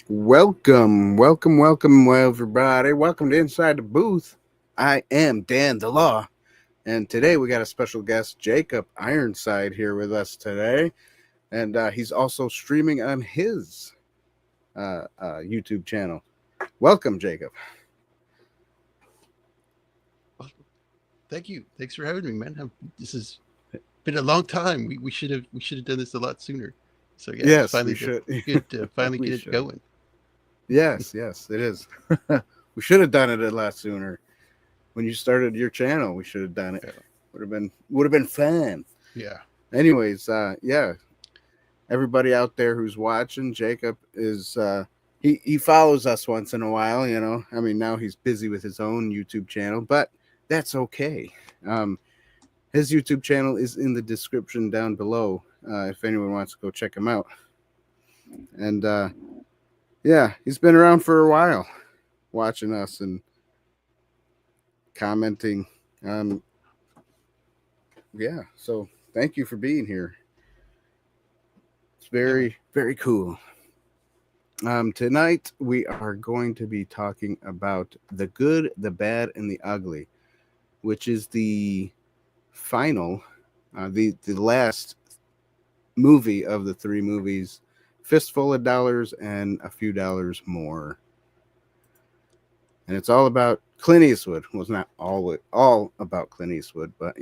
Welcome, everybody. Welcome to Inside the Booth. I am Dan the Law, and today we got a special guest, Jacob Ironside, here with us today, and he's also streaming on his YouTube channel. Welcome, Jacob. Well, thank you. Thanks for having me, man. This has been a long time. We should have done this a lot sooner. So yeah, it's Yes, we finally should. good to finally We get it should. going. Yes, it is. We should have done it a lot sooner. When you started your channel, we should have done it. Yeah. Would have been fun. Yeah. Anyways, yeah, everybody out there who's watching, Jacob is he follows us once in a while, I mean, now he's busy with his own YouTube channel, but that's okay. um his YouTube channel is in the description down below, if anyone wants to go check him out. And yeah, he's been around for a while, watching us and commenting. Yeah, so thank you for being here. It's Yeah, man. very cool. Tonight we are going to be talking about the good, the bad, and the ugly, which is the final, the last movie of the three movies, Fistful of Dollars and A Few Dollars More, and it's all about Clint Eastwood. Well, it's not all about Clint Eastwood, but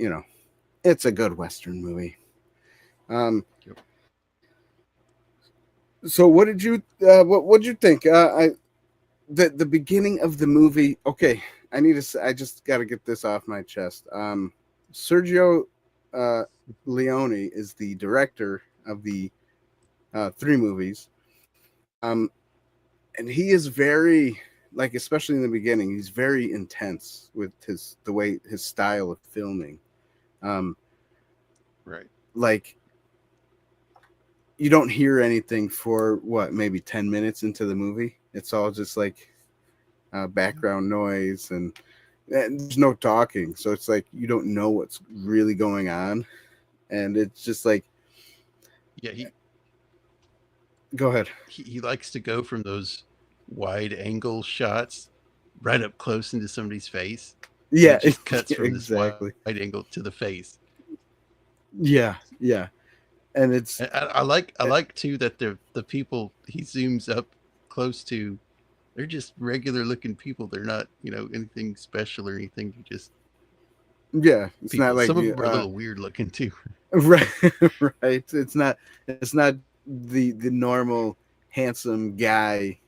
it's a good Western movie. Um, Yep. so what did you think? The beginning of the movie. Okay, I just got to get this off my chest. Sergio uh, Leone is the director of the three movies, um, and he is very, like, especially in the beginning, he's very intense with his style of filming. Um, Right. like, you don't hear anything for what, maybe 10 minutes into the movie. It's all just like background noise, and there's no talking, so it's like you don't know what's really going on, and it's just like, Yeah, he, go ahead. he likes to go from those wide angle shots right up close into somebody's face, and Yeah, it just cuts from this wide exactly. angle to the face. Yeah, and it's I like too that the people he zooms up close to, they're just regular looking people. They're not, anything special or anything. They're just yeah, it's not people. like Some of them are a little weird looking too. right, right. It's not the normal handsome guy.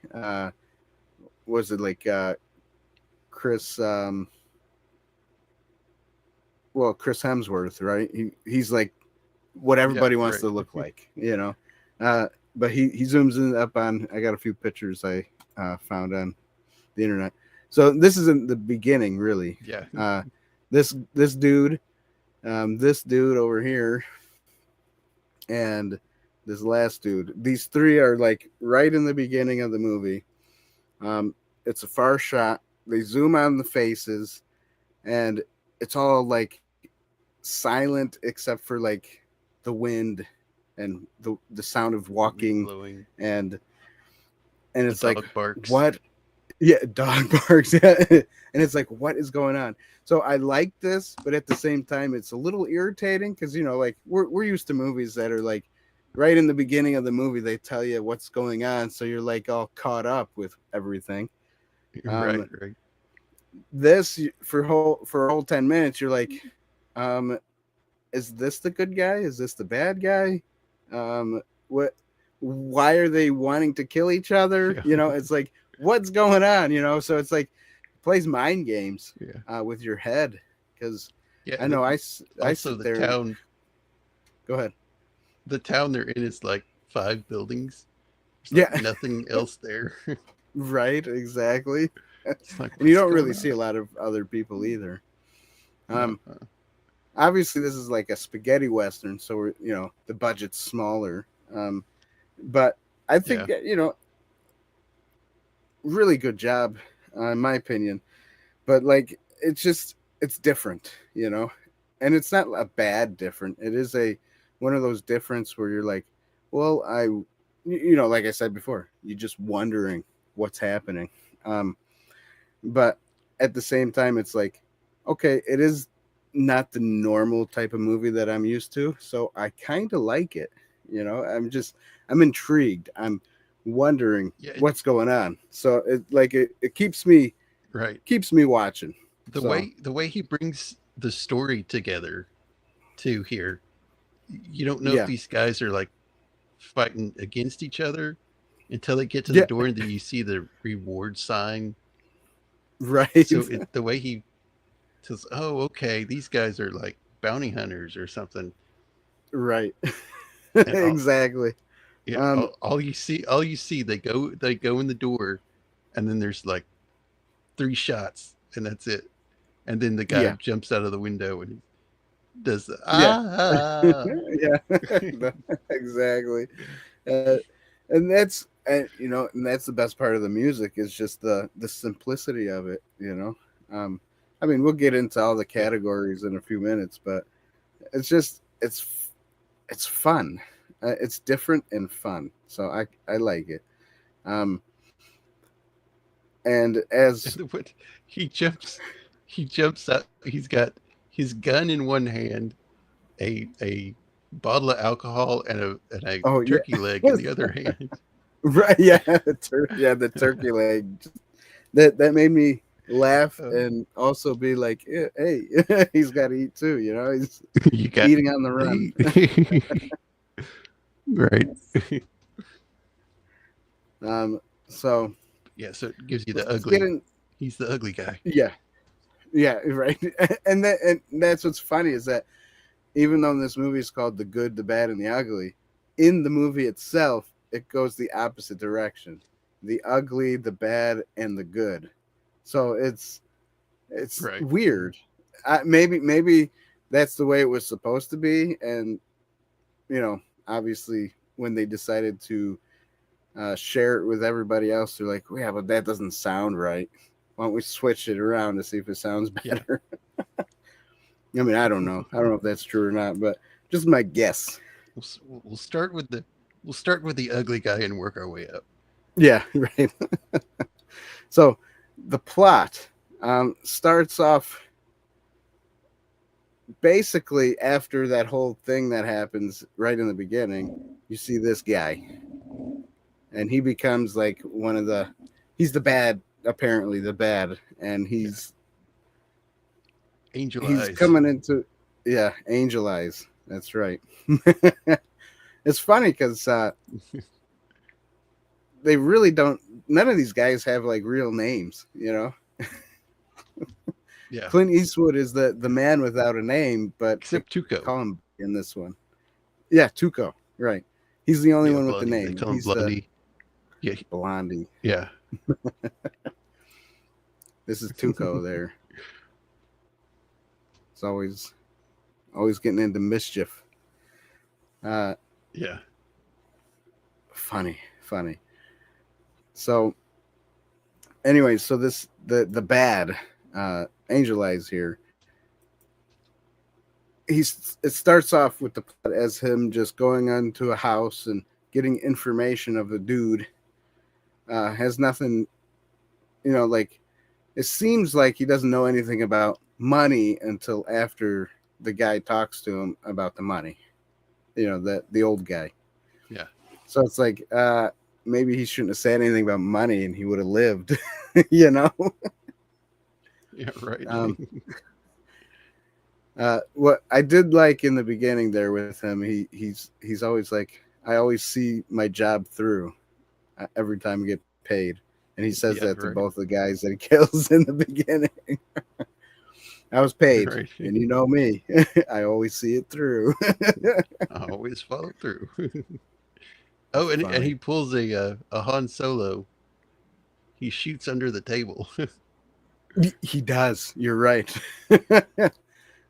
Was it like Chris? Chris Hemsworth, right? He's like what Yeah, everybody wants right. to look like. Uh, but he zooms in up on. I got a few pictures I found on the internet. So this isn't the beginning, really. Yeah, Uh, this dude, this dude over here, and this last dude. These three are like right in the beginning of the movie. It's a far shot. They zoom on the faces, and it's all like silent except for like the wind and the sound of the wind walking, blowing, and the it's like, dog barks. what? Yeah, dog barks. Yeah. And it's like, what is going on? So I like this, but at the same time it's a little irritating because like we're used to movies that are like right in the beginning of the movie they tell you what's going on, so you're like all caught up with everything. Right, um right. this for whole 10 minutes you're like, um is this the good guy, is this the bad guy? What Why are they wanting to kill each other? Yeah, It's like, what's going on? So it's like it plays mind games yeah, with your head, because yeah. I know I Also, sit there and go ahead. the town they're in is like five buildings. There's like Yeah. nothing else there. Right, exactly. It's like, And you what's don't going really see on? a lot of other people either. No. um Obviously this is like a spaghetti western, so the budget's smaller. But I think Yeah, really good job, in my opinion. But like, it's different, and it's not a bad different. It is a one of those difference where you're like, well, you know, like I said before, you're just wondering what's happening. Um, but at the same time, it's like, okay, it is not the normal type of movie that I'm used to, so I kind of like it. You know, I'm intrigued. I'm wondering Yeah, what's going on. So it right. keeps me watching. So The way he brings the story together to here, you don't know if yeah, these guys are like fighting against each other until they get to the yeah, door and then you see the reward sign. right, So the way he says, "Oh, okay, these guys are like bounty hunters or something," right, and exactly. yeah, Um, all you see, they go in the door, and then there's like three shots, and that's it. And then the guy yeah, jumps out of the window and he does the yeah, ah. yeah, exactly. Uh, and that's the best part of the music is just the simplicity of it. You know, I mean, we'll get into all the Yeah, categories in a few minutes, but it's fun. It's different and fun, so I like it. Um, and and as what he jumps out. He's got his gun in one hand, a bottle of alcohol, and a oh yeah, turkey leg in the other hand. right, yeah, the turkey leg. That made me laugh Uh, and also be like, yeah, hey, he's got to eat too. You know, he's you got eating on the run. a right. So Yeah, so it gives you the let's get ugly. in. He's the ugly guy. Yeah, yeah, right. And that's what's funny is that even though this movie is called The Good, the Bad, and the Ugly, in the movie itself, it goes the opposite direction: the ugly, the bad, and the good. So it's Right. weird. Maybe that's the way it was supposed to be, and you know, obviously when they decided to share it with everybody else, they're like, yeah, but that doesn't sound right. Why don't we switch it around to see if it sounds Yeah. better? I mean, I don't know. I don't know if that's true or not, but just my guess. We'll start with the ugly guy and work our way up. Yeah, right. So the plot starts off basically after that whole thing that happens right in the beginning. You see this guy, and he becomes like he's the bad, apparently the bad, and Yeah. Angel he's eyes. coming into, yeah, Angel Eyes. That's right. It's funny because they really don't. None of these guys have like real names. You know, Yeah. Clint Eastwood is the man without a name, but they Except Tuco. call him in this one. Yeah, Tuco. Right. He's the only Yeah, one with the Blondie. They name. call him He's the Blondie. Yeah. Blondie. Yeah. This is Tuco there. It's always getting into mischief. Uh, Yeah. funny. So, anyway, so the bad Angel Eyes here. It starts off with the plot as him just going onto a house and getting information of a dude. Has nothing, like it seems like he doesn't know anything about money until after the guy talks to him about the money. The old guy. Yeah. So it's like maybe he shouldn't have said anything about money and he would have lived. you know. Yeah. Right. What I did like in the beginning there with him, he's always like, I always see my job through every time I get paid, and he says Yeah. that to Right. both the guys that he kills in the beginning. I was paid, Right. and you know me, I always see it through. I always follow through. Oh, and Funny. he pulls a Han Solo. He shoots under the table. He does. You're right. That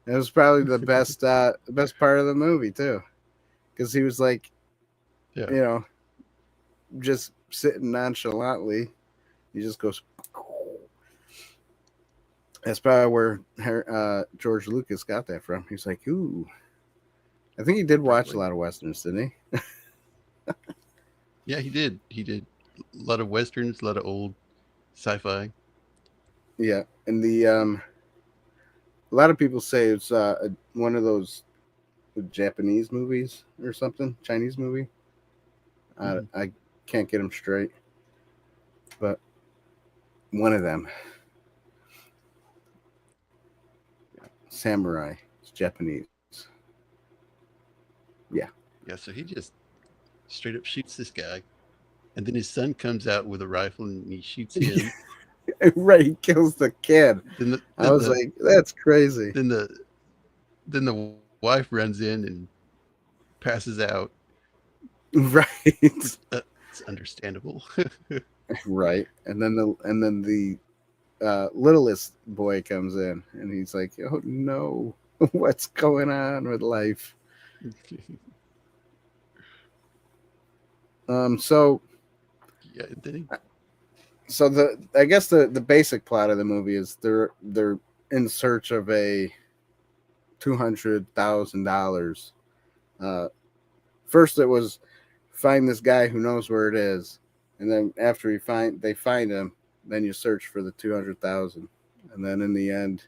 was probably the best part of the movie too, because he was like, Yeah. you know, just sitting nonchalantly. He just goes. That's probably where George Lucas got that from. He's like, ooh. I think he did watch a Probably. lot of westerns, didn't he? Yeah, he did. He did a lot of westerns, a lot of old sci-fi. Yeah, and the a lot of people say it's one of those Japanese movies or something, Chinese movie. Mhm. I can't get them straight, but one of them, Samurai, it's Japanese. Yeah, Yeah, so he just straight up shoots this guy, and then his son comes out with a rifle and he shoots him. right. He kills the kid. Then the I then was the like, that's crazy. then the then the wife runs in and passes out, Right, which it's understandable. right. And then the littlest boy comes in, and he's like, "Oh no, what's going on with life?" So Yeah, then he, the I guess the basic plot of the movie is they're in search of a $200,000. Uh, First, it was find this guy who knows where it is, and then after they find him, then you search for the 200,000, and then in the end,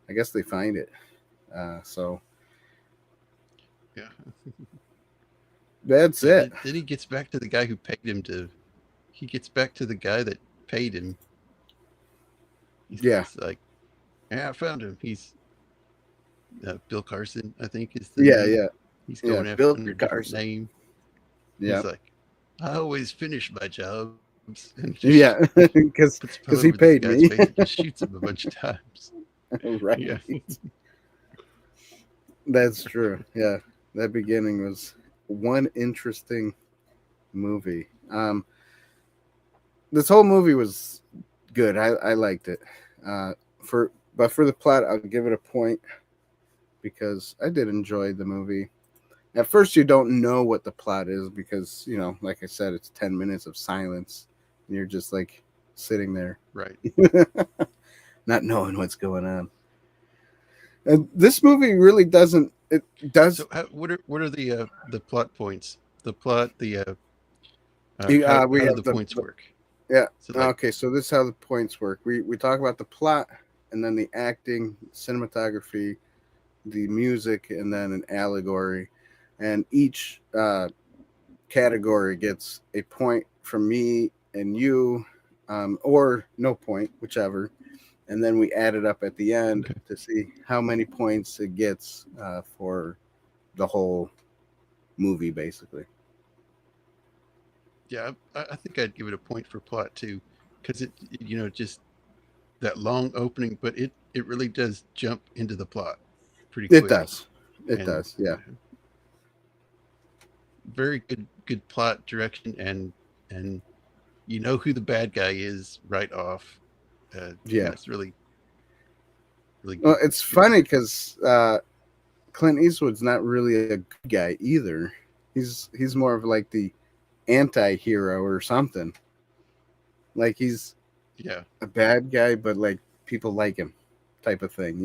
I guess they find it. So yeah. that's Yeah, it. then he gets back to the guy who paid him to. He gets back to the guy that paid him. Yeah, He's like, "Yeah, I found him. He's Bill Carson, I think is the yeah, name. yeah, He's yeah. going after Bill under a different Carson. name. Yeah, He's like, I always finish my jobs," and just yeah, because puts a pillow he over this paid guy's me. face and just shoots him a bunch of times. Right. Yeah, That's true. Yeah, that beginning was one interesting movie. This whole movie was good. I liked it. Uh, for the plot, I'll give it a point because I did enjoy the movie. At first, you don't know what the plot is because like I said, it's 10 minutes of silence, and you're just like sitting there, right. not knowing what's going on. And this movie really doesn't. It does. So, what are the plot points? The plot, the how We do have the points the work? yeah. So, like, Okay, so this is how the points work. We talk about the plot, and then the acting, cinematography, the music, and then an allegory, and each category gets a point from me and you, or no point, whichever, and then we add it up at the end okay, to see how many points it gets for the whole movie, basically. yeah, I think I'd give it a point for plot too, because just that long opening, but it really does jump into the plot pretty It quick, does. It and does. Yeah. very good plot direction, and you know who the bad guy is right off. Yeah. It's really Well, good it's good funny direction. because Clint Eastwood's not really a good guy either. He's more of like the anti-hero or something. Like he's Yeah, a bad guy, but like people like him, type of thing.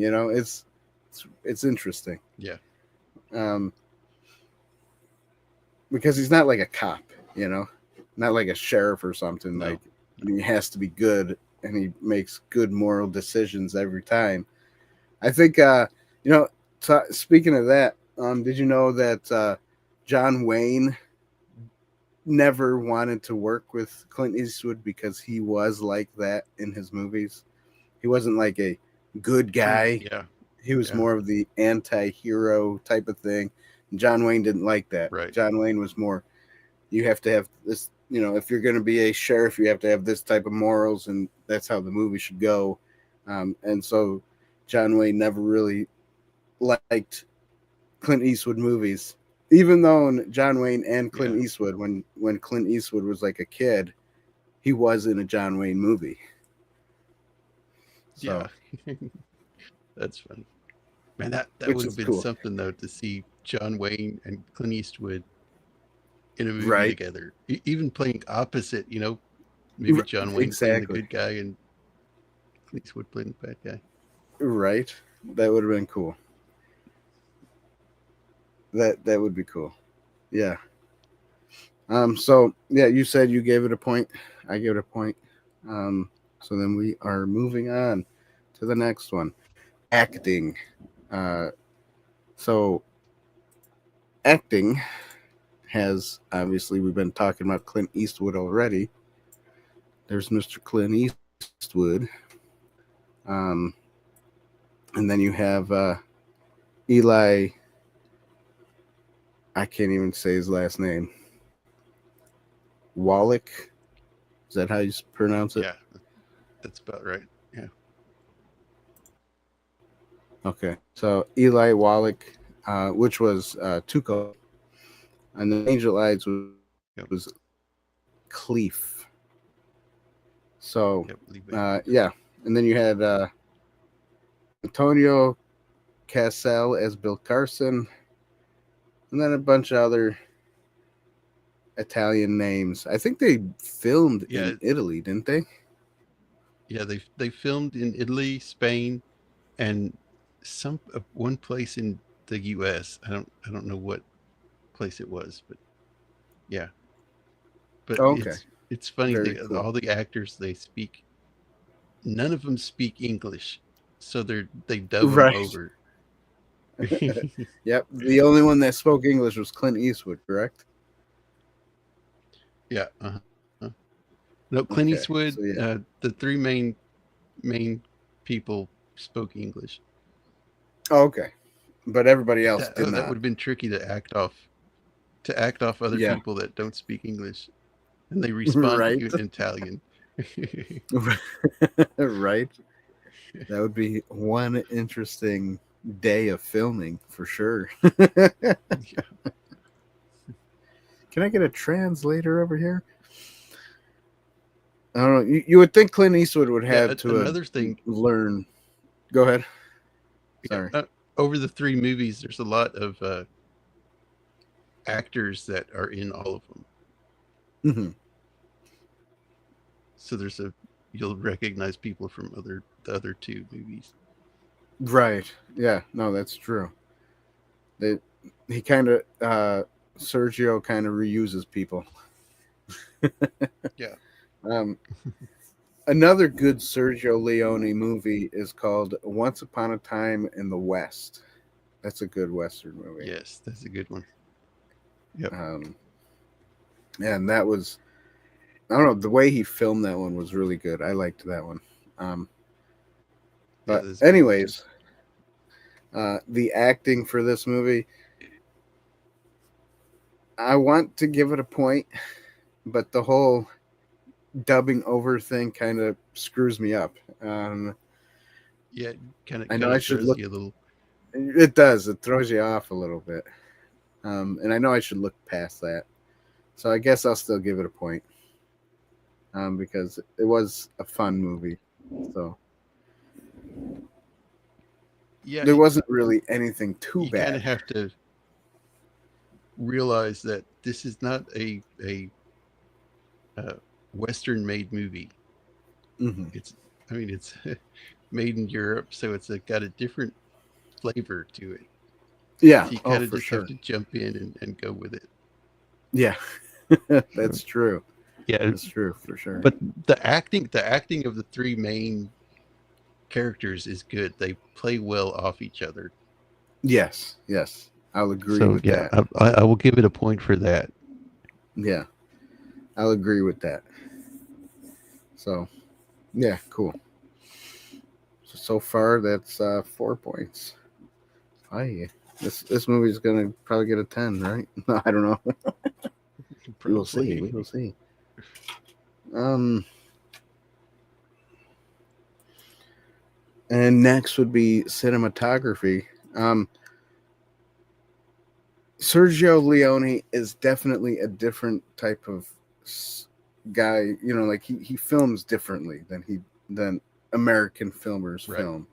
It's interesting yeah, um, because he's not like a cop. You know, not like a sheriff or something. no, Like he has to be good and he makes good moral decisions every time. I think you know. Speaking of that, did you know that John Wayne never wanted to work with Clint Eastwood because he was like that in his movies? He wasn't like a good guy. yeah, He was yeah, more of the anti-hero type of thing. John Wayne didn't like that. right. John Wayne was more, you have to have this, if you're going to be a sheriff, you have to have this type of morals, and that's how the movie should go. And so John Wayne never really liked Clint Eastwood movies, even though John Wayne and Clint Yeah, Eastwood, when Clint Eastwood was like a kid, he was in a John Wayne movie. yeah. So, That's fun, man. That which would have is been cool, something though to see John Wayne and Clint Eastwood in a movie right? together, even playing opposite. Maybe John Wayne playing the Exactly, good guy and Clint Eastwood playing the bad guy. right. That would have been cool. That would be cool. Yeah. So yeah, you said you gave it a point. I gave it a point. So then we are moving on to the next one. Acting. Uh, so acting has obviously we've been talking about Clint Eastwood already. There's Mr. Clint Eastwood. Um, and then you have Eli. I can't even say his last name. Wallach. Is that how you pronounce it? Yeah, that's about right. Yeah. Okay. So Eli Wallach, which was Tuco, and then Angel Eyes Yep. was Cleef. So Yep. yeah, and then you had Antonio Cassell as Bill Carson, and then a bunch of other Italian names. I think they filmed Yeah. in Italy, didn't they? Yeah. They filmed in Italy, Spain, and one place in the U.S. I don't know what place it was, but yeah. But Oh, okay, it's funny. very cool. All the actors they speak, none of them speak English, so they dub them Right. over. Yep. The only one that spoke English was Clint Eastwood, correct? Yeah. No, Clint Okay. Eastwood. So yeah. The three main people spoke English. Oh, okay. But everybody else did That not. would have been tricky to act off other Yeah. people that don't speak English, and they respond to Right. you in Italian. Right. That would be one interesting day of filming for sure. Yeah. Can I get a translator over here? I don't know. You would think Clint Eastwood would have to Another thing. learn. Go ahead. Sorry. Yeah, over the three movies, there's a lot of actors that are in all of them. Mm-hmm. So you'll recognize people from the other two movies. Right. Yeah. No, that's true. They, he kind of Sergio kind of reuses people. Yeah. Um, another good Sergio Leone movie is called Once Upon a Time in the West. That's a good Western movie. Yes, that's a good one. Yep. And that was, I don't know, the way he filmed that one was really good. I liked that one. But anyways, the acting for this movie, I want to give it a point, but the whole dubbing over thing kind of screws me up. Yeah, kind I know I of should throws look. you a little. It does. It throws you off a little bit. And I know I should look past that. So I guess I'll still give it a point. Because it was a fun movie. So Yeah, there wasn't really anything too you kind of bad. have to realize that this is not a Western made movie. Mm-hmm. It's made in Europe, so got a different flavor to it. Yeah. So you Oh, kind of for just sure. have to jump in and go with it. Yeah. That's true. Yeah, That's true for sure. but the acting of the three main characters is good. They play well off each other. Yes. Yes. I'll agree So with yeah, that. I will give it a point for that. Yeah. I'll agree with that. So, yeah, cool. So far, that's 4 points. Hi. This movie's gonna probably get a 10, right? I don't know. We will see. We will see. And next would be cinematography. Sergio Leone is definitely a different type of guy. You know, like he films differently than American filmers Right. film.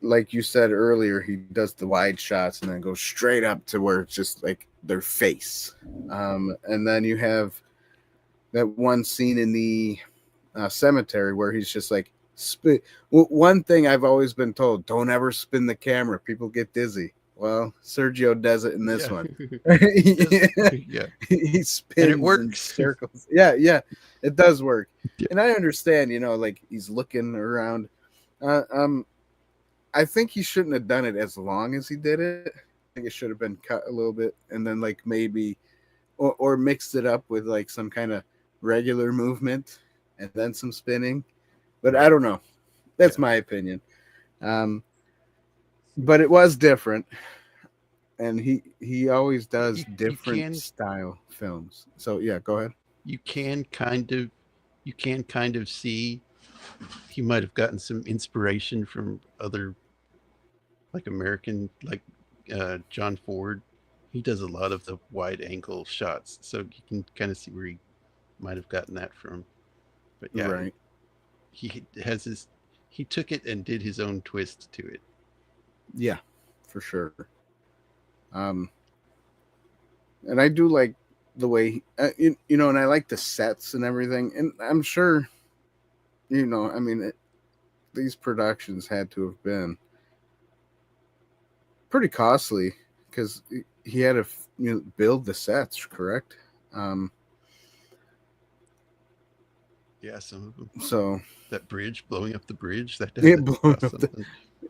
Like you said earlier, he does the wide shots and then goes straight up to where it's just like their face. And then you have that one scene in the cemetery where he's just like one thing I've always been told: don't ever spin the camera; people get dizzy. Well, Sergio does it in this Yeah. one. Yeah. He And spins it in works. circles. Yeah, yeah, it does work. Yeah. And I understand, like he's looking around. Uh, um, I think he shouldn't have done it as long as he did it. I think it should have been cut a little bit, and then like maybe, or mixed it up with like some kind of regular movement, and then some spinning. But I Right. don't know. That's Yeah. my opinion. Um, but it was different, and he always does You different can style films. So yeah, go ahead. you can kind of see he might have gotten some inspiration from other like American like John Ford. He does a lot of the wide angle shots, so you can kind of see where he might have gotten that from. But yeah, Right. he has his he took it and did his own twist to it. Yeah, for sure. Um, and I do like the way and I like the sets and everything. And I'm sure, I mean, these productions had to have been pretty costly because he had to build the sets, correct? Um, Yeah, some of them. so That bridge, blowing up the bridge, that it that blown cost up something.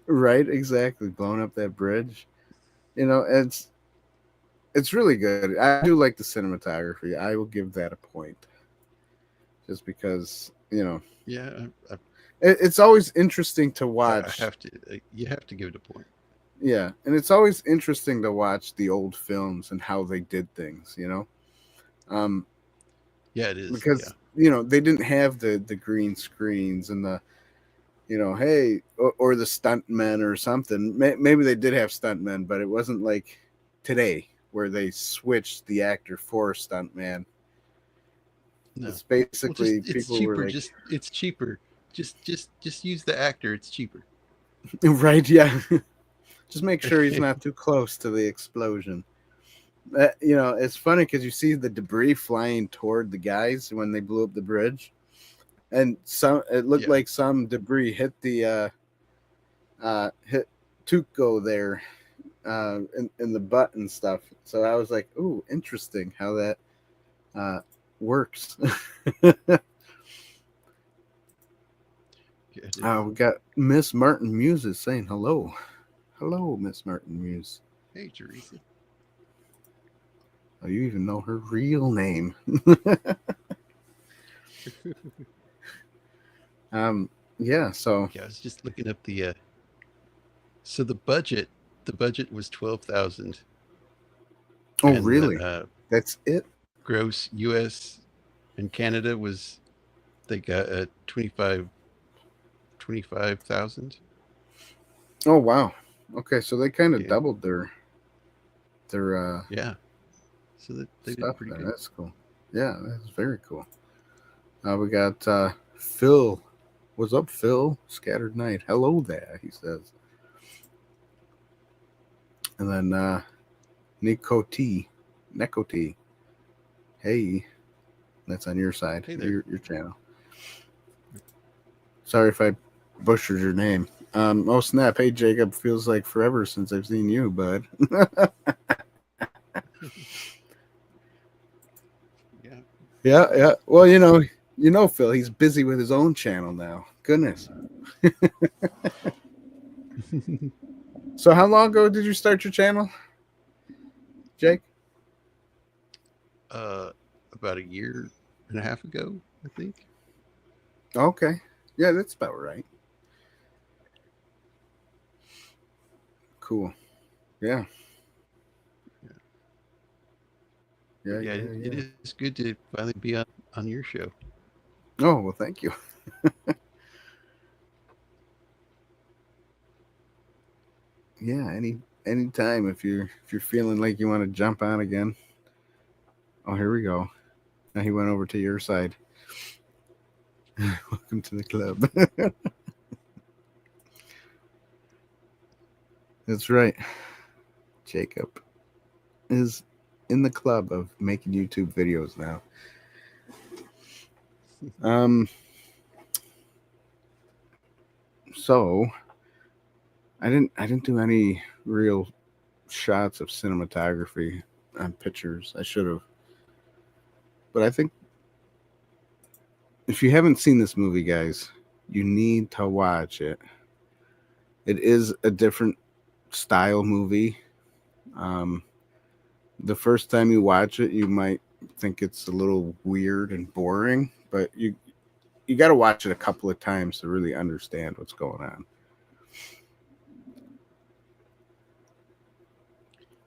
right, exactly, blowing up that bridge. It's really good. I do like the cinematography. I will give that a point, just because Yeah, it's always interesting to I watch. have to. You have to give it a point. Yeah, and it's always interesting to watch the old films and how they did things. Um, Yeah, it is. Yeah, because they didn't have the green screens and the hey, or the stuntmen or something. Maybe they did have stuntmen, but it wasn't like today where they switched the actor for a stuntman. no. It's Well, basically it's people were cheaper. like, It's cheaper. Just use the actor. It's cheaper. right, yeah, just make sure he's not too close to the explosion. It's funny because you see the debris flying toward the guys when they blew up the bridge, and it looked Yeah. like some debris hit the hit Tuco there in the butt and stuff. So I was like, ooh, interesting how that uh, works. Yeah, it is. We got Miss Martin Muse is saying hello. Hello, Miss Martin Muse. Hey, Teresa. Oh, you even know her real name. Yeah, so. Yeah, I was just looking up the. So the budget. The budget was 12,000, Oh, and the really? That's it? gross U.S. and Canada was they got 25,000. Oh, wow. Okay, so they kind of Yeah, doubled their yeah. So that they did stuff pretty there. good. That's cool. Yeah, that's very cool. We got Phil. What's up, Phil? Scattered Night. Hello there, he says. And then Nico T. Neko T. Hey, that's on your side, Hey there. your channel. Sorry if I butchered your name. Oh snap! Hey Jacob, feels like forever since I've seen you, bud. Yeah. Yeah, yeah. Well, Phil, he's busy with his own channel now. Goodness. So, how long ago did you start your channel, Jake? About a year and a half ago, I think. Okay. Yeah, that's about right. Cool. Yeah. Yeah, But yeah, yeah, it yeah. is good to finally be on your show. Oh, well, thank you. Yeah, anytime if you're feeling like you want to jump on again. Oh, here we go. Now he went over to your side. Welcome to the club. That's right. Jacob is in the club of making YouTube videos now. Um so I didn't do any real shots of cinematography and pictures. I should have. But I think if you haven't seen this movie, guys, you need to watch it. It is a different style movie. Um, the first time you watch it, you might think it's a little weird and boring, but you got to watch it a couple of times to really understand what's going on.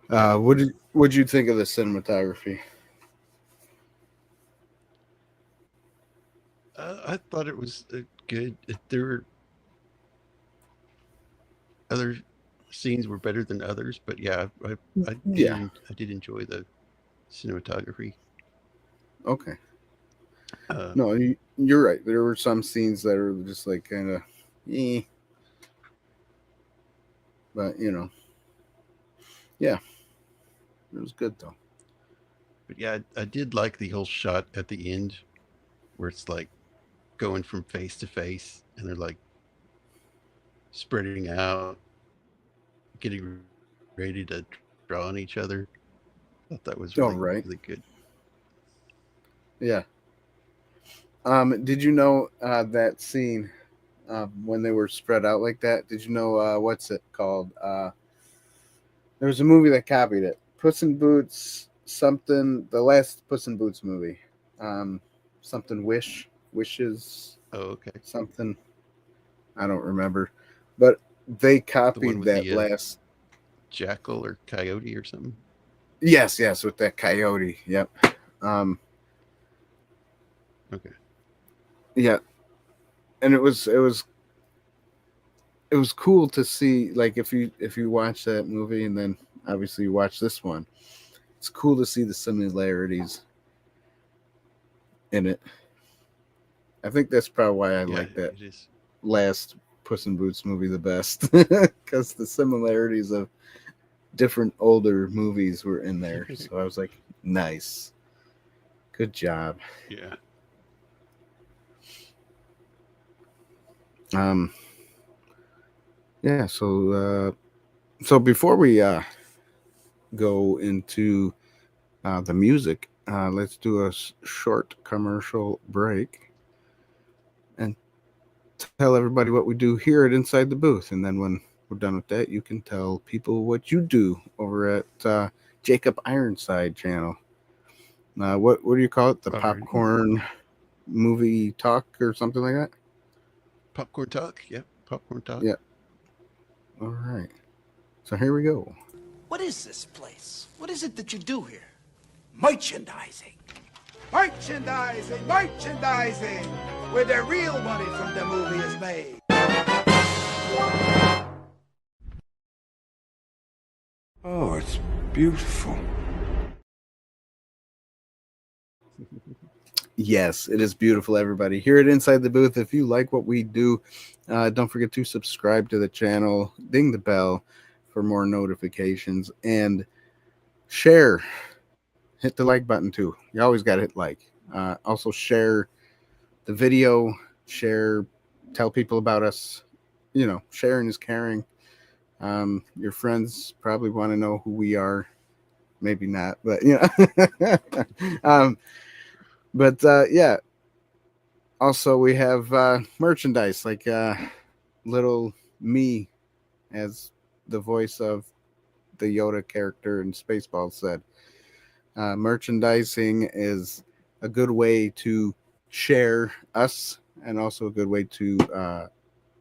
What'd you think of the cinematography? I thought it was good. There were other scenes were better than others, but yeah, Yeah. I did enjoy the cinematography. Okay. Uh, No, you're right. There were some scenes that are just like kind of, eh. But yeah, it was good though. but yeah, I did like the whole shot at the end where it's like going from face to face, and they're like spreading out, getting ready to draw on each other. I thought that was Oh, really right. really good. Yeah. Did you know that scene when they were spread out like that? Did you know what's it called? There was a movie that copied it. Puss in Boots, something. The last Puss in Boots movie, something wishes, Oh, okay. something. I don't remember, but they The one copied with that the last. jackal or coyote or something. Yes, with that coyote. Yep. Um, Okay. yeah, and it was cool to see, like, if you watch that movie and then obviously you watch this one, it's cool to see the similarities in it. I think that's probably why I Yeah, like that it is. last Puss in Boots movie the best, because the similarities of different older movies were in there. So I was like, nice, good job. Yeah. Um, yeah. So before we go into the music, let's do a short commercial break and tell everybody what we do here at Inside the Booth. And then when we're done with that, you can tell people what you do over at Jacob Ironside channel. What do you call it? The Alrighty. Popcorn Movie Talk or something like that? Popcorn talk. Yeah. Popcorn talk. Yeah. All right. So here we go. What is this place? What is it that you do here? Merchandising. Merchandising, merchandising, where the real money from the movie is made. Oh, it's beautiful. Yes, it is beautiful, everybody. Here at Inside the Booth, if you like what we do, don't forget to subscribe to the channel, ding the bell for more notifications, and share. Hit the like button too. You always got to hit like. Also, share the video, tell people about us. Sharing is caring. Your friends probably want to know who we are. Maybe not, but um, but yeah. Also, we have merchandise like little me as the voice of the Yoda character in Spaceballs said. Merchandising is a good way to share us and also a good way to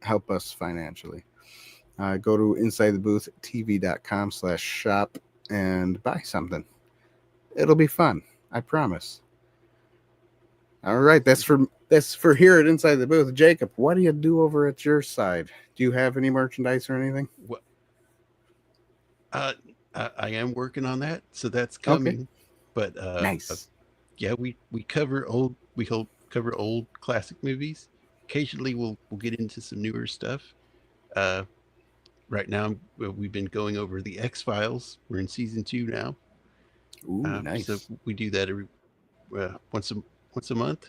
help us financially. Go to insidethebooth.tv.com/shop and buy something. It'll be fun. I promise. All right, that's for here at Inside the Booth. Jacob, what do you do over at your side? Do you have any merchandise or anything? Well, uh, I am working on that, so that's Okay, coming. But nice. yeah, we cover old classic movies. Occasionally, we'll get into some newer stuff. Uh, right now, we've been going over the X-Files. We're in season 2 now, Ooh, so nice. we do that every once a month.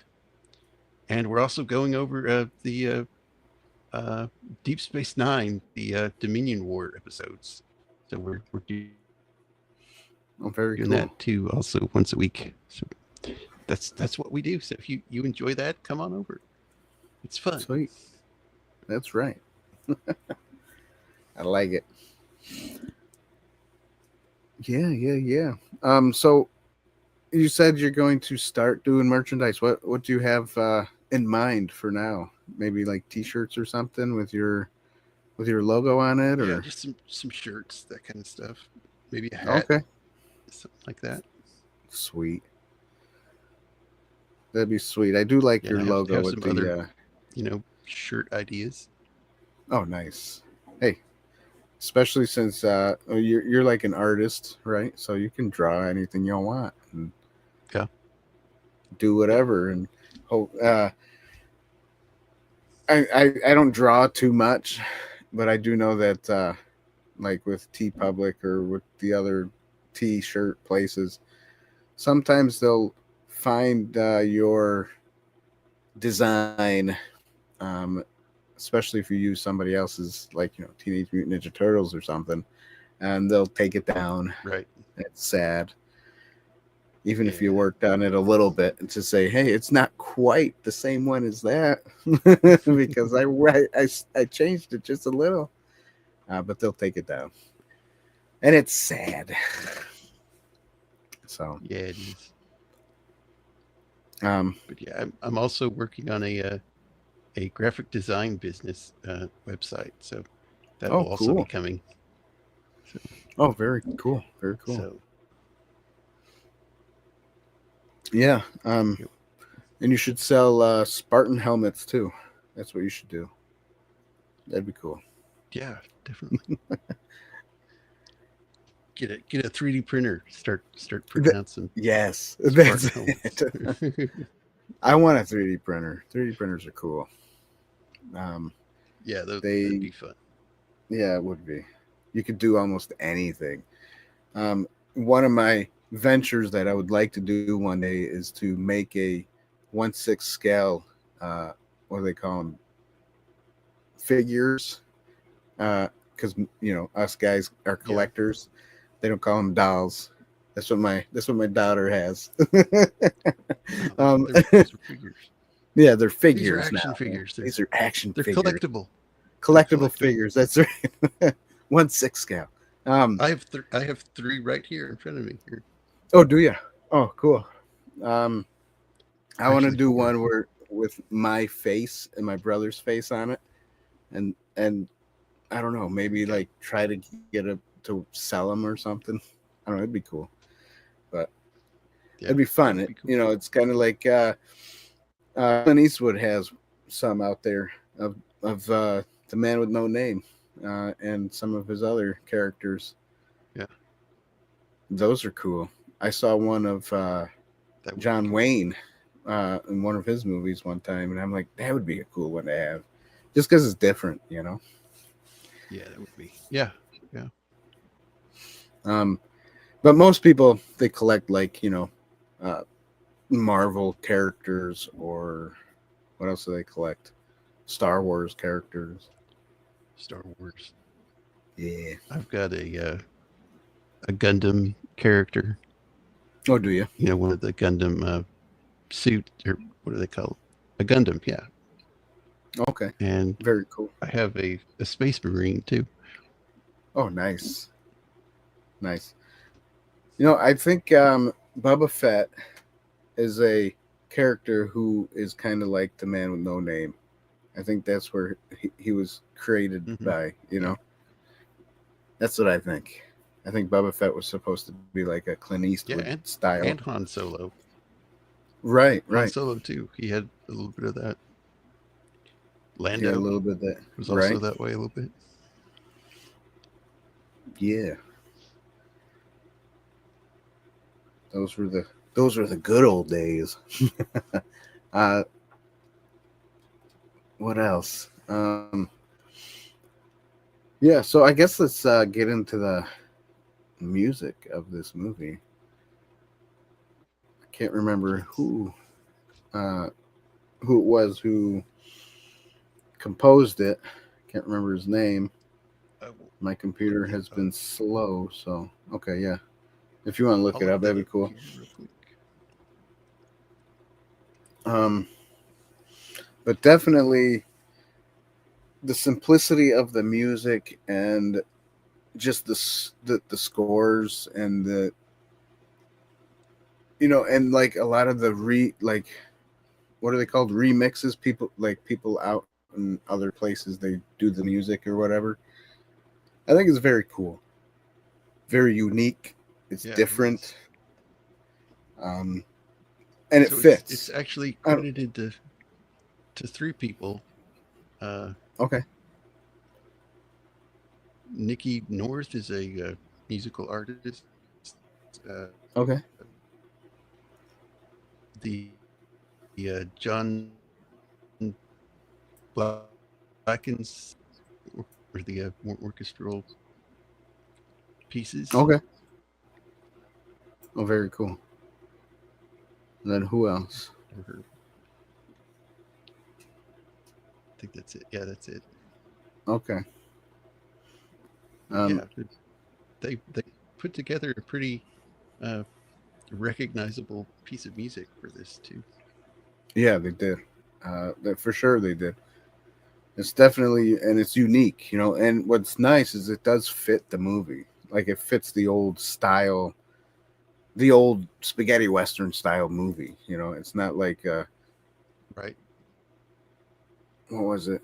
And we're also going over the Deep Space Nine, the Dominion War episodes. So we're Oh, very Doing cool. that too, also once a week. So that's what we do. So if you enjoy that, come on over. It's fun. Sweet. That's right. I like it. Yeah. So you said you're going to start doing merchandise. What do you have in mind for now? Maybe like T-shirts or something with your logo on it, Yeah, or just some shirts, that kind of stuff. Maybe a hat, okay, something like that. sweet. That'd be sweet. I do like Yeah, your and I logo have with some the. other, shirt ideas. Oh, nice. Hey, especially since you're like an artist, right? So you can draw anything you want and Yeah. do whatever. And hope. I don't draw too much, but I do know that like with T Public or with the other T-shirt places, sometimes they'll find your design, um, especially if you use somebody else's, like Teenage Mutant Ninja Turtles or something, and they'll take it down. Right. It's sad. Even if you Yeah. worked on it a little bit, to say, hey, it's not quite the same one as that because I changed it just a little, but they'll take it down, and it's sad. So, Yeah, it is. um, But yeah, I'm also working on a graphic design business website, so that oh, will also be cool. coming. Oh, very cool. Very cool. So Yeah. Yep. And you should sell Spartan helmets too. That's what you should do. That'd be cool. yeah, definitely. Get a 3D printer. Start printing out some Yes, that's Spartan it. helmets. I want a 3D printer. 3D printers are cool. Yeah, that'd They, be fun. yeah, it would be. You could do almost anything. One of my ventures that I would like to do one day is to make a 1/6 scale. What do they call them? Figures. Because us guys are collectors. They don't call them dolls. That's what my daughter has. No, those are figures. Yeah, they're These are figures action now. figures. These are action They're figures. collectible. Collectible figures. That's right. 1/6 scale. I have three right here in front of me. Here. Oh, do you? Oh, cool. I want to Actually, do four. one where with my face and my brother's face on it, and I don't know, maybe like try to get to sell them or something. I don't know. It'd be cool, but Yeah, it'd be fun. that'd be cool. It's kind of like Clint Eastwood has some out there of the Man with No Name, and some of his other characters. Yeah, those are cool. I saw one of that would John be cool. Wayne in one of his movies one time, and I'm like, that would be a cool one to have, just because it's different. Yeah, that would be. Yeah. But most people, they collect like Marvel characters, or what else do they collect? Star Wars characters. Star Wars. Yeah. I've got a Gundam character. Oh, do you? One of the Gundam suit, or what do they call it? A Gundam, yeah. Okay. And Very cool. I have a Space Marine too. Oh, nice. Nice. I think Boba Fett is a character who is kind of like the Man with No Name. I think that's where he was created by, That's what I think. I think Boba Fett was supposed to be like a Clint Eastwood style. And Han Solo. Right. Han Solo too. He had a little bit of that. Lando. Yeah, a little bit of that. Was also that way a little bit. Yeah. Those were the good old days. What else? Yeah, so I guess let's get into the music of this movie. I can't remember who it was who composed it. Can't remember his name. My computer has been slow, so okay, yeah. If you want to look I'll it look up, that'd that be cool. here real quick. But definitely the simplicity of the music and just the scores and the and like a lot of the what are they called, remixes, people out in other places, they do the music or whatever. I think it's very cool, very unique. It's Yeah, it different. is. And it So fits. it's actually I don't- credited to three people. okay. Nikki North is a musical artist. Uh, Okay. the John Blackens or the more orchestral pieces. Okay. Oh, very cool. And then who else? Or I think that's it. Yeah, that's it. Okay. Yeah, they put together a pretty recognizable piece of music for this too. Yeah, they did. That for sure they did. It's definitely, and it's unique, and what's nice is it does fit the movie. Like it fits the old style, the old spaghetti western style movie. It's not like Right. what was it?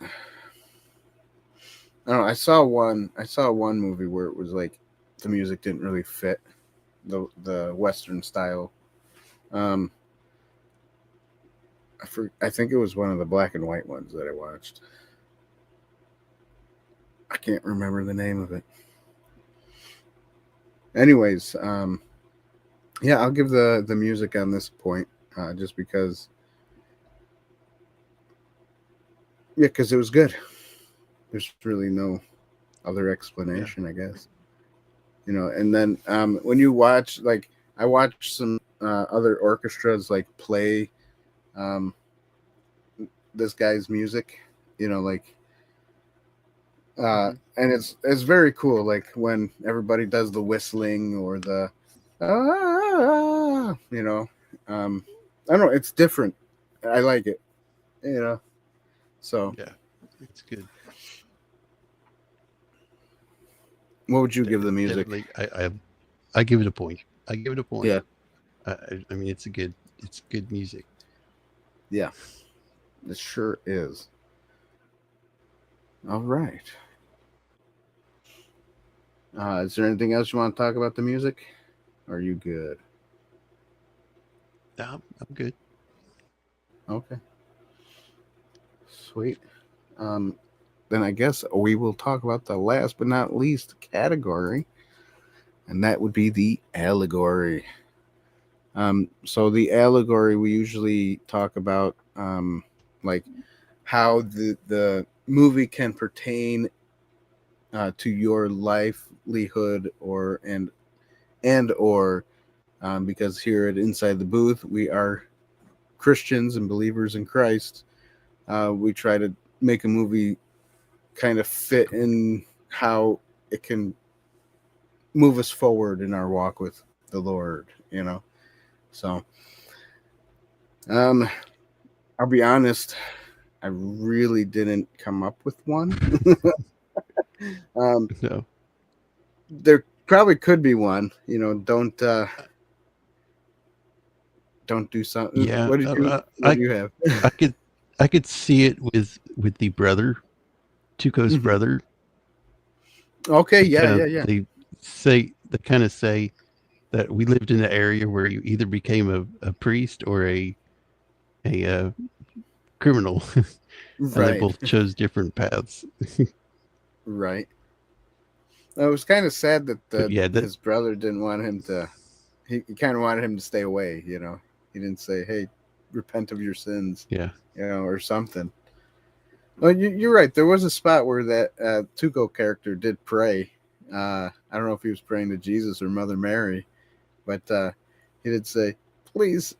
I don't know. I saw one movie where it was like the music didn't really fit the western style. Um, I think it was one of the black and white ones that I watched. I can't remember the name of it. Anyways, yeah, I'll give the music on this point, just because, yeah, because it was good. There's really no other explanation, I guess. And then when you watch, like, I watched some other orchestras like play this guy's music, like, and it's very cool. Like when everybody does the whistling or the, I don't know, it's different. I like it, So, Yeah, it's good. what would you give the music? Definitely, I give it a point. I give it a point. Yeah. I mean, it's good music. Yeah, it sure is. All right. Is there anything else you want to talk about the music? Are you good? I'm good. Okay. Sweet. Then I guess we will talk about the last but not least category, and that would be the allegory. So the allegory, we usually talk about like how the movie can pertain to your livelihood or because here at Inside the Booth we are Christians and believers in Christ. We try to make a movie kind of fit in how it can move us forward in our walk with the Lord, So, I'll be honest, I really didn't come up with one. No. There probably could be one, don't do something. Yeah. What do you have? I could see it with the brother, Tuco's Mhm. brother. Okay, yeah. They kind of say that we lived in an area where you either became a priest or a criminal, and they Right. both chose different paths. Right. It was kind of sad that But yeah, his brother didn't want him to. He kind of wanted him to stay away. He didn't say, "Hey, repent of your sins," yeah, or something. Well, you're right. There was a spot where that Tuco character did pray. I don't know if he was praying to Jesus or Mother Mary, but he did say, "Please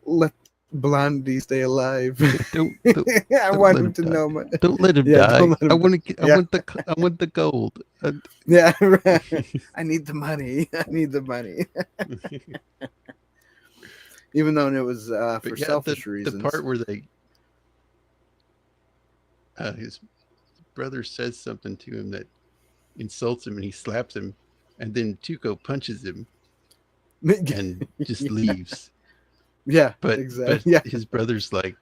let Blondie, stay alive. Don't I don't want let him him to die. know my. Don't let him Yeah, die. don't let him I want to get. yeah. I want the gold. Yeah, right. I need the money. I need the money. Even though it was for But yeah, selfish the reasons. part where his brother says something to him that insults him, and he slaps him, and then Tuco punches him and just leaves. Yeah, But exactly. Yeah, his brother's like,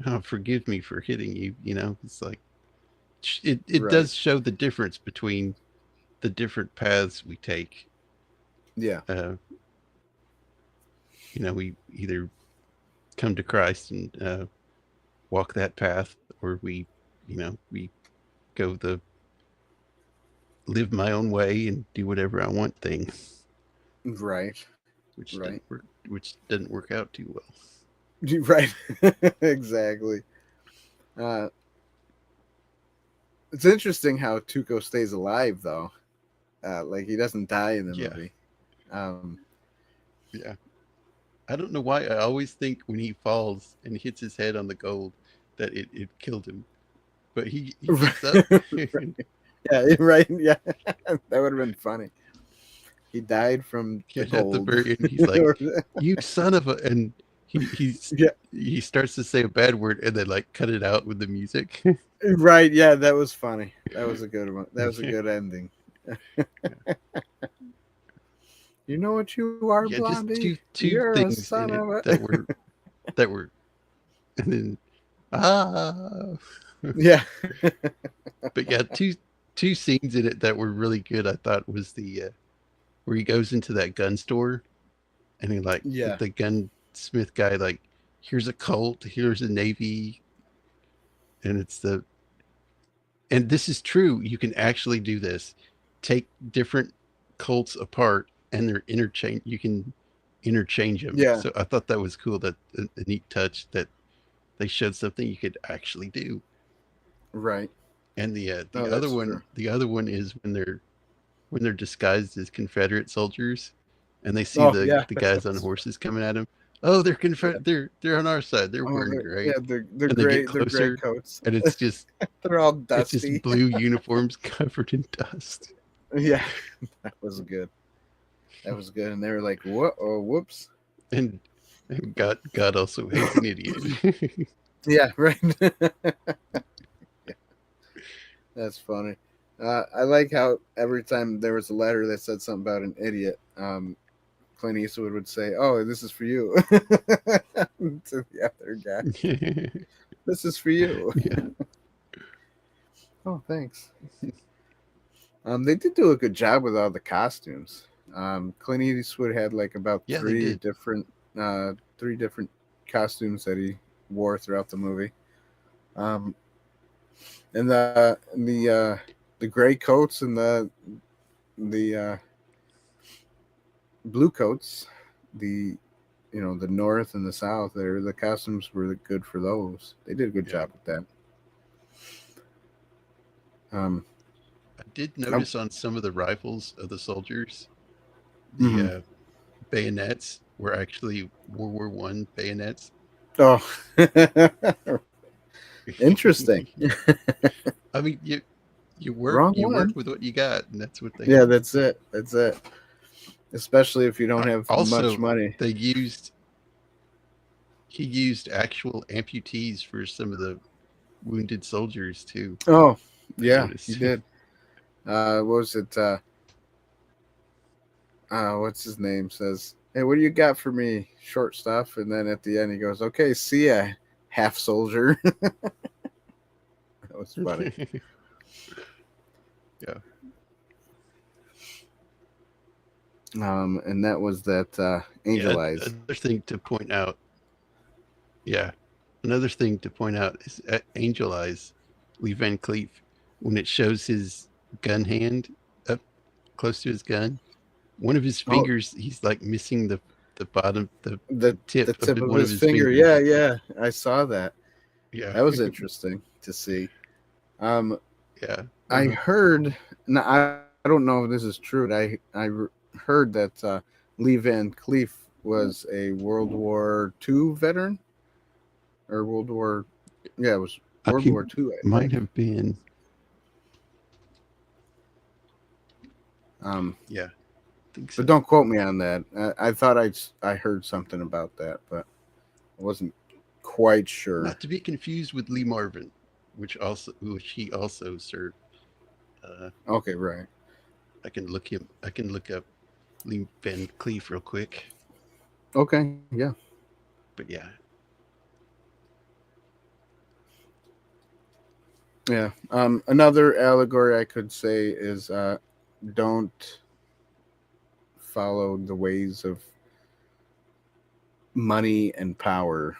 "Oh, forgive me for hitting you." You know, it's like it Right. does show the difference between the different paths we take. yeah, You know, we either come to Christ and walk that path, or we go the live my own way and do whatever I want thing, right, which right, doesn't work out too well. right. Exactly. It's interesting how Tuco stays alive, though. Like he doesn't die in the Yeah. movie. Yeah. I don't know why. I always think when he falls and hits his head on the gold that it killed him. But he gets up. Yeah, right. Yeah, that would have been funny. He died from the At the gold. very end, he's like, "You son of a," and Yeah. he starts to say a bad word and then like cut it out with the music. Right. Yeah, that was funny. That was a good one. That was a good ending. You know what you are, Yeah, just Blondie? two You're a things son in of it a. that were and then Yeah. but yeah, two scenes in it that were really good. I thought was the where he goes into that gun store and he like Yeah. the gunsmith guy like, here's a Colt, here's a Navy, and and this is true. You can actually do this. Take different Colts apart and they're interchange. You can interchange them. Yeah. So I thought that was cool. That a neat touch that they showed something you could actually do. Right. And No, that's true. the other one is when they're disguised as Confederate soldiers, and they see Oh, yeah. the guys on horses coming at them. Oh, they're they're on our side. They're Oh, wearing gray. yeah, they're And they get great. They're gray closer, coats. and it's just They're all it's dusty. just blue uniforms covered in dust. Yeah, that was good. That was good. And they were like, "What? Oh, whoops." And God also hates an idiot. Yeah, right. Yeah, that's funny. I like how every time there was a letter that said something about an idiot, Clint Eastwood would say, "Oh, this is for you," to the other guy. This is for you. Yeah. Oh, thanks. They did do a good job with all the costumes. Clint Eastwood had like about Yeah, they three did. different costumes that he wore throughout the movie. And the gray coats and the blue coats, the the north and the south there, the costumes were good for those. They did a good job with that. I did notice on some of the rifles of the soldiers, the bayonets were actually World War One bayonets. Oh, interesting. I mean, you work Wrong one. with what you got, and that's what they. Yeah, that's it. That's it. Especially if you don't have Also, much money. He used actual amputees for some of the wounded soldiers too. Oh, yeah, noticed. he did. What was it? What's his name? Says, "Hey, what do you got for me? Short stuff." And then at the end, he goes, "Okay, see ya, half soldier." That was funny. Yeah. And that was that Angel Eyes. Another thing to point out. Yeah, another thing to point out is at Angel Eyes, Lee Van Cleef, when it shows his gun hand up close to his gun, one of his fingers, he's like missing the bottom, the tip of one his finger. fingers. Yeah, I saw that. Yeah, That was interesting to see. Yeah, I heard. Now I don't know if this is true. But I heard that Lee Van Cleef was a World War II veteran, or World War, yeah, it was World He War II. I might think. have been. Um, Yeah, I think so. but don't quote me on that. I thought I heard something about that, but I wasn't quite sure. Not to be confused with Lee Marvin, which he also served. Okay, right. I can look up Lee Van Cleef real quick. Okay, yeah. But yeah, Yeah. Another allegory I could say is don't follow the ways of money and power.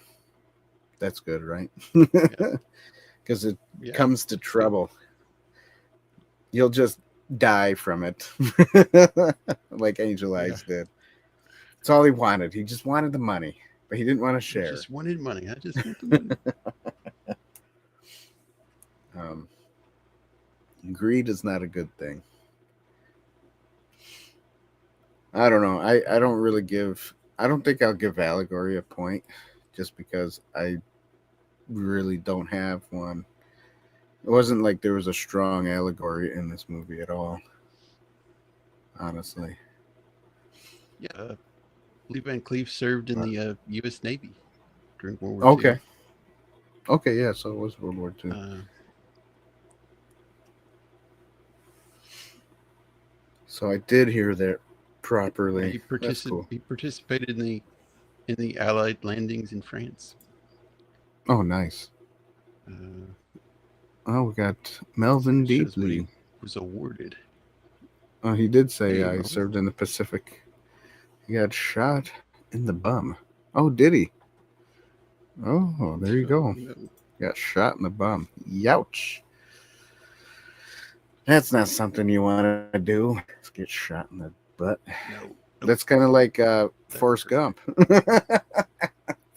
That's good, right? Because it yeah. comes to trouble. You'll just die from it, like Angel Eyes did. That's all he wanted. He just wanted the money, but he didn't want to I share. just wanted money. I just want the money. Greed is not a good thing. I don't know. I don't really give. I don't think I'll give allegory a point, just because I really don't have one. It wasn't like there was a strong allegory in this movie at all. Honestly. Yeah, Lee Van Cleef served in the U.S. Navy during World War Okay. II. Okay, yeah, so it was World War II. So I did hear that properly. He That's cool. He participated in the Allied landings in France. Oh, nice. Oh, we got Melvin Shows what Deeply. he was awarded. Oh, he did say Hey, he served in the Pacific. He got shot in the bum. Oh, did he? Oh, there you go. No. Got shot in the bum. Youch. That's not something you want to do. Let's get shot in the butt. No. That's kind of like Forrest Gump.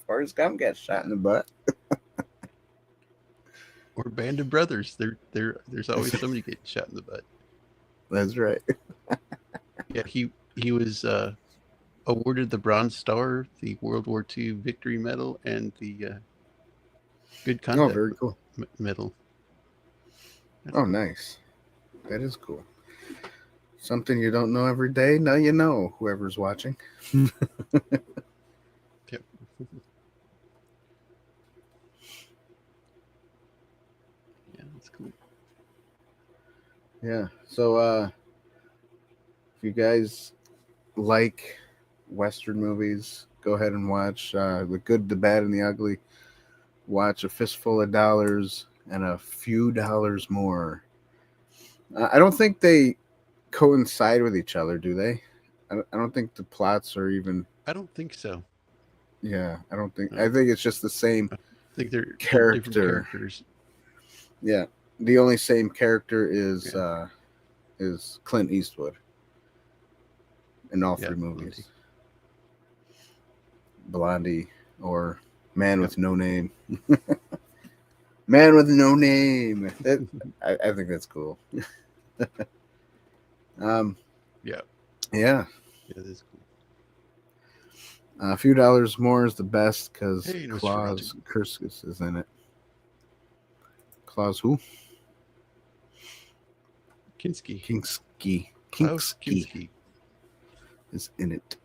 Forrest Gump got shot in the butt. Or Band of Brothers. There's always somebody getting shot in the butt. That's right. Yeah, he was awarded the Bronze Star, the World War II Victory Medal, and the Good Conduct very cool. Medal. Oh, nice. That is cool. Something you don't know every day. Now you know, whoever's watching. Yep. Yeah, that's cool. Yeah. So if you guys like Western movies, go ahead and watch The Good, the Bad, and the Ugly. Watch A Fistful of Dollars and A Few Dollars More. I don't think they coincide with each other, do they? I don't think the plots are even. I don't think so. Yeah, I don't think. No. I think it's just the same I think they're different character. characters. Yeah, the only same character is Clint Eastwood in all three movies. Blondie or Man with No Name. Man with No Name. I think that's cool. Yeah. Yeah. Yeah, that's cool. A Few Dollars More is the best because Hey, Klaus Nosferatu. Kurskis is in it. Klaus who? Kinski. Kinski. Klaus Kinski. Is in it.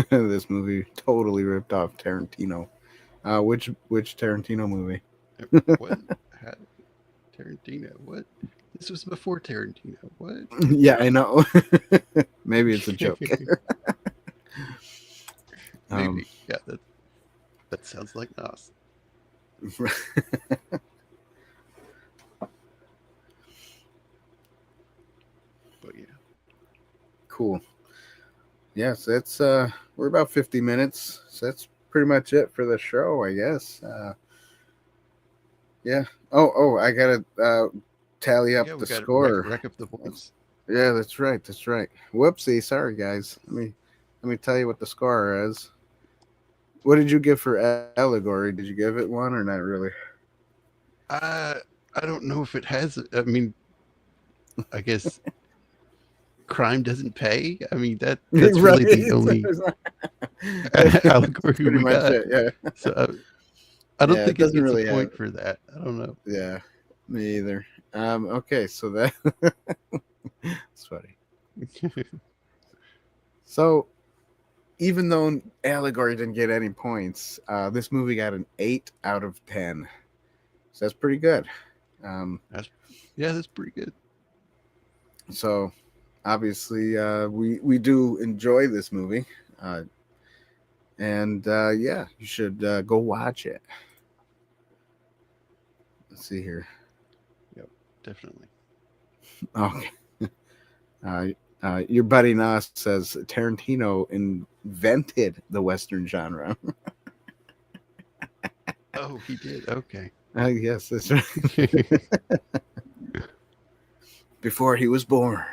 This movie totally ripped off Tarantino. Which Tarantino movie? What? Tarantino? What? This was before Tarantino. What? Yeah, I know. Maybe it's a joke. Maybe. Yeah, that sounds like Nas. But yeah. Cool. Yes, that's we're about 50 minutes. So that's pretty much it for the show, I guess. Yeah. Oh, I gotta tally up the score. Rack up the points. Yeah, that's right. That's right. Whoopsie, sorry guys. Let me tell you what the score is. What did you give for Allegory? Did you give it one or not really? I I don't know if it has. I mean, I guess crime doesn't pay. I mean that's really the only allegory Pretty we much got. it. Yeah. So I don't Yeah, think it it doesn't gets really a have. point for that. I don't know. Yeah, me either. Okay, so that it's funny. So even though Allegory didn't get any points, this movie got an 8 out of 10. So that's pretty good. That's pretty good. So obviously, we do enjoy this movie, and yeah, you should go watch it. Let's see here. Yep, definitely. Okay. Your buddy Nas says Tarantino invented the Western genre. Oh, he did. Okay. Yes, that's right. Before he was born.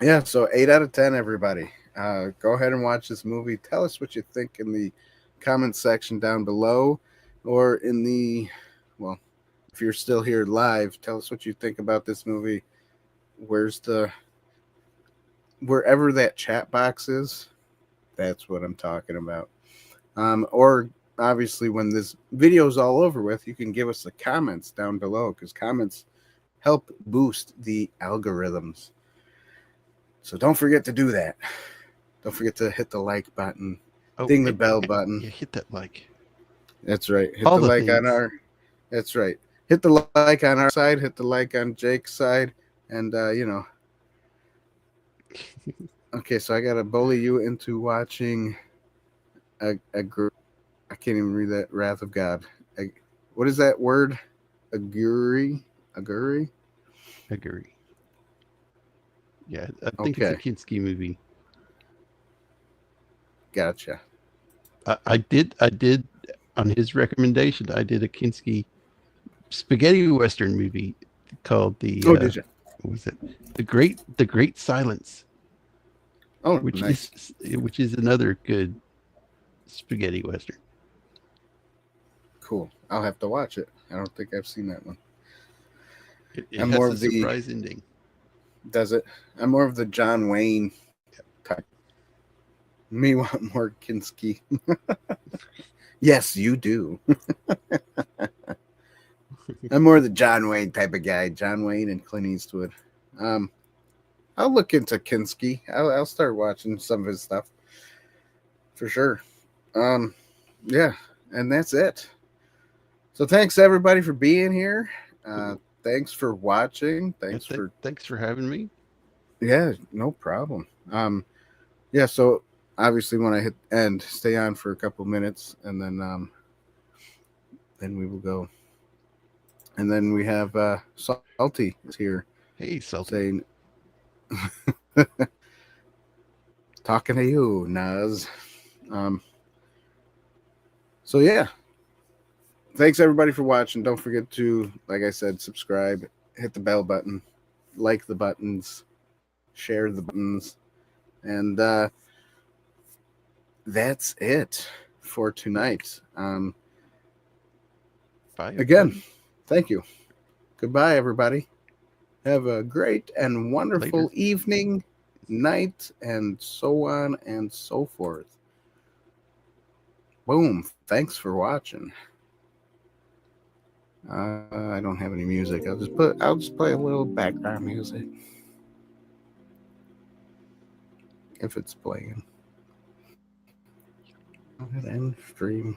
Yeah, so 8 out of 10, everybody. Go ahead and watch this movie. Tell us what you think in the comment section down below, or in the, well, if you're still here live, tell us what you think about this movie. Wherever that chat box is, that's what I'm talking about. Or obviously when this video is all over with, you can give us the comments down below, because comments help boost the algorithms. So don't forget to do that. Don't forget to hit the like button, ding the bell button. Yeah, hit that like. That's right. Hit All the the like on things. our. That's right. Hit the like on our side. Hit the like on Jake's side, and Okay, so I gotta bully you into watching I can't even read that. Wrath of God. What is that word? Aguri? Agree. Yeah, I think it's a Kinski movie. Gotcha. I did on his recommendation. I did a Kinski spaghetti western movie called did you? What was it? The Great Silence. Oh, which nice. is another good spaghetti western. Cool. I'll have to watch it. I don't think I've seen that one. It has a surprise ending. Does it? I'm more of the John Wayne type. Me want more Kinski. Yes, you do. I'm more the John Wayne type of guy. John Wayne and Clint Eastwood. I'll look into Kinski. I'll start watching some of his stuff for sure. Yeah, and that's it. So thanks everybody for being here. Thanks for watching. Thanks for having me. Yeah, no problem. Yeah, so obviously when I hit end, stay on for a couple minutes, and then we will go. And then we have Salty is here. Hey, Salty. Saying, talking to you, Naz. So yeah. Thanks everybody for watching. Don't forget to, like I said, subscribe, hit the bell button, like the buttons, share the buttons, and that's it for tonight. Bye. Again, thank you. Goodbye, everybody. Have a great and wonderful evening, night, and so on and so forth. Boom. Thanks for watching. I don't have any music. I'll just play a little background music if it's playing. Go ahead and stream.